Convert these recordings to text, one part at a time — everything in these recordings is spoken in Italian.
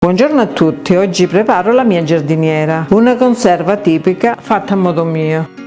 Buongiorno a tutti, oggi preparo la mia giardiniera, una conserva tipica fatta a modo mio.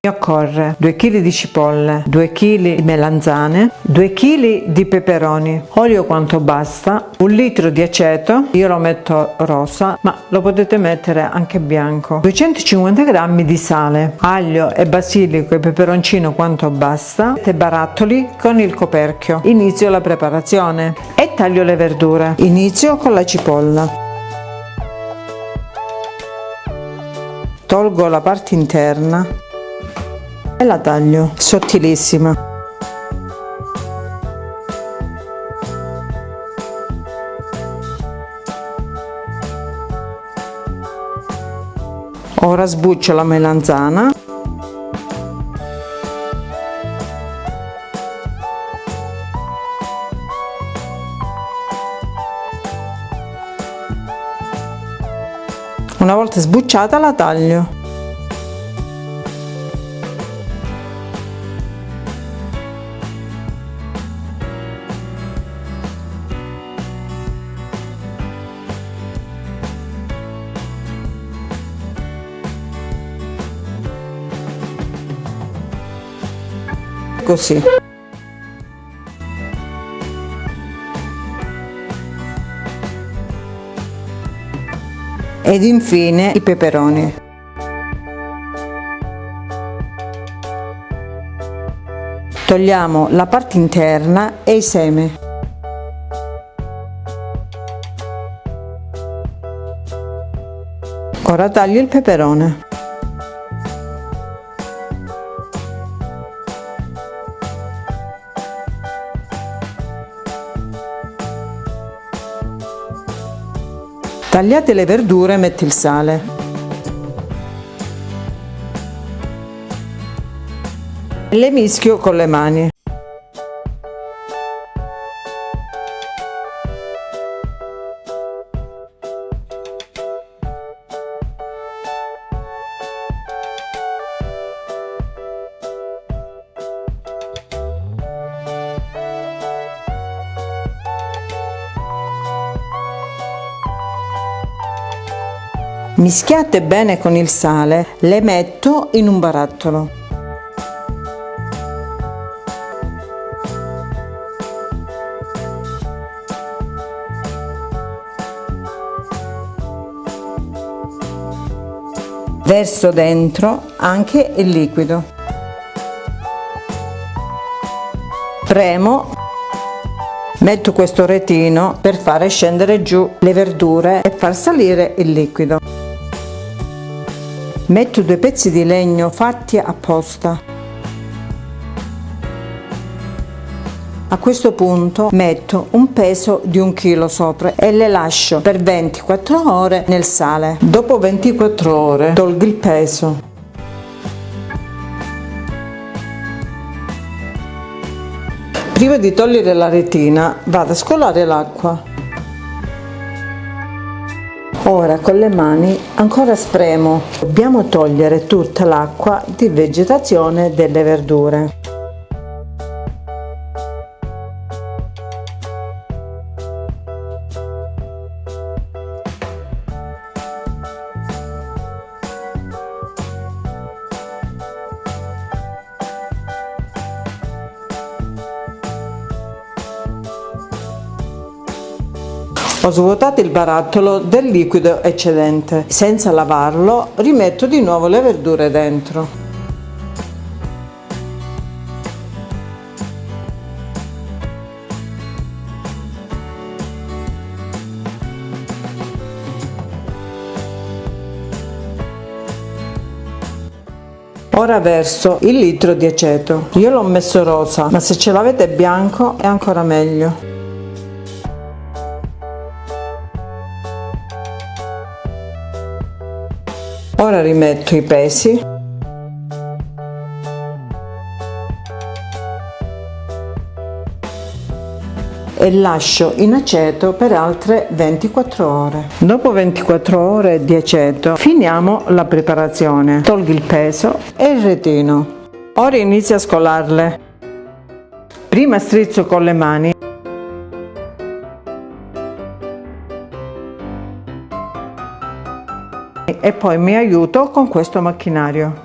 Mi occorre 2 kg di cipolle, 2 kg di melanzane, 2 kg di peperoni, olio quanto basta, 1 litro di aceto, io lo metto rosa ma lo potete mettere anche bianco, 250 g di sale, aglio e basilico e peperoncino quanto basta, 7 barattoli con il coperchio. Inizio la preparazione e taglio le verdure. Inizio con la cipolla. Tolgo la parte interna e la taglio sottilissima. Ora sbuccio la melanzana. Una volta sbucciata la taglio. Così. Ed infine i peperoni. Togliamo la parte interna e i semi. Ora taglio il peperone. Tagliate le verdure e metti il sale. Le mischio con le mani. Mischiate bene con il sale, le metto in un barattolo. Verso dentro anche il liquido. Premo, metto questo retino per fare scendere giù le verdure e far salire il liquido. Metto 2 pezzi di legno fatti apposta. A questo punto metto un peso di 1 chilo sopra e le lascio per 24 ore nel sale. Dopo 24 ore tolgo il peso. Prima di togliere la retina vado a scolare l'acqua. Ora con le mani ancora spremo. Dobbiamo togliere tutta l'acqua di vegetazione delle verdure. Ho svuotato il barattolo del liquido eccedente. Senza lavarlo, rimetto di nuovo le verdure dentro. Ora verso il litro di aceto. Io l'ho messo rosa, ma se ce l'avete bianco è ancora meglio. Ora rimetto i pesi e lascio in aceto per altre 24 ore. Dopo 24 ore di aceto finiamo la preparazione. Tolgo il peso e il retino. Ora inizio a scolarle. Prima strizzo con le mani e poi mi aiuto con questo macchinario.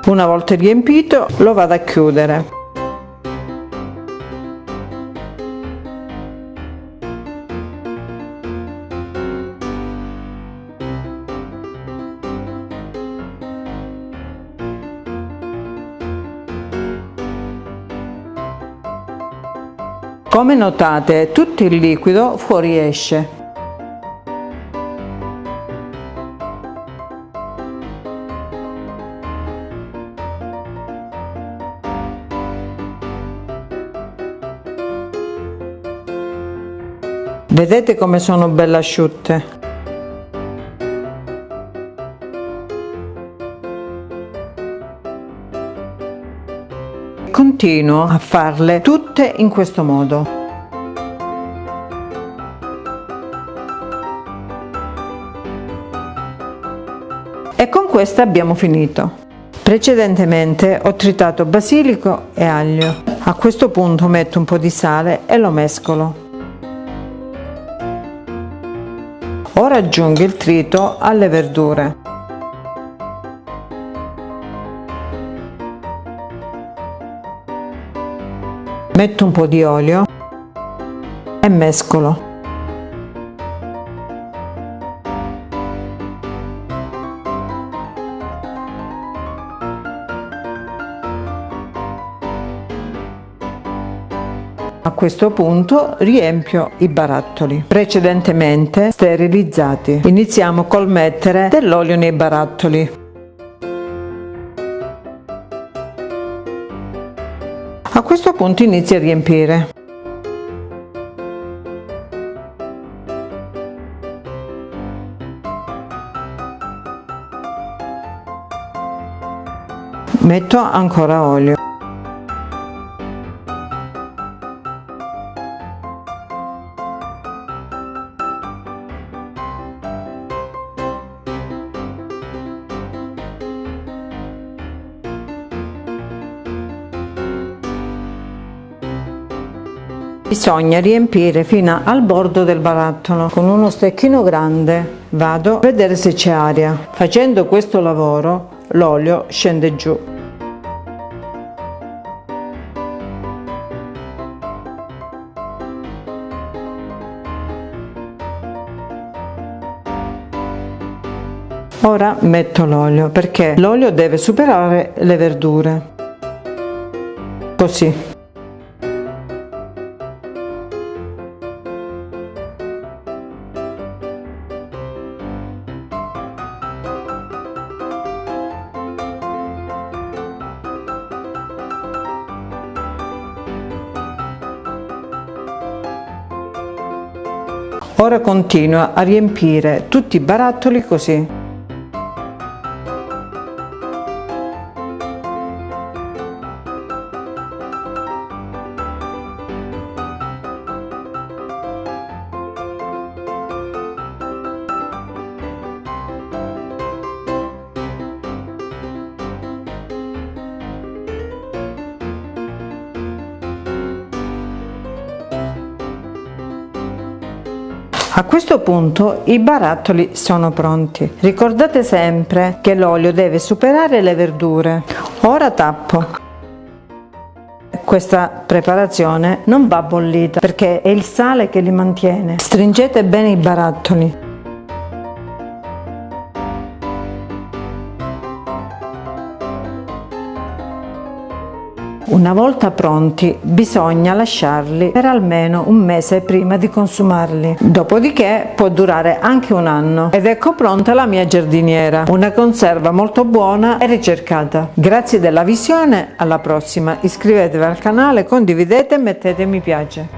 Una volta riempito lo vado a chiudere. Come notate, tutto il liquido fuoriesce. Vedete come sono belle asciutte? Continuo a farle tutte in questo modo. E con questa abbiamo finito. Precedentemente ho tritato basilico e aglio. A questo punto metto un po' di sale e lo mescolo. Ora aggiungo il trito alle verdure. Metto un po' di olio e mescolo. A questo punto riempio i barattoli precedentemente sterilizzati. Iniziamo col mettere dell'olio nei barattoli. A questo punto inizio a riempire. Metto ancora olio. Bisogna riempire fino al bordo del barattolo. Con uno stecchino grande vado a vedere se c'è aria. Facendo questo lavoro l'olio scende giù. Ora metto l'olio perché l'olio deve superare le verdure. Così. Ora continuo a riempire tutti i barattoli così. A questo punto i barattoli sono pronti. Ricordate sempre che l'olio deve superare le verdure. Ora tappo. Questa preparazione non va bollita perché è il sale che li mantiene. Stringete bene i barattoli. Una volta pronti bisogna lasciarli per almeno un mese prima di consumarli, dopodiché può durare anche un anno. Ed ecco pronta la mia giardiniera, una conserva molto buona e ricercata. Grazie della visione, alla prossima, iscrivetevi al canale, condividete e mettete mi piace.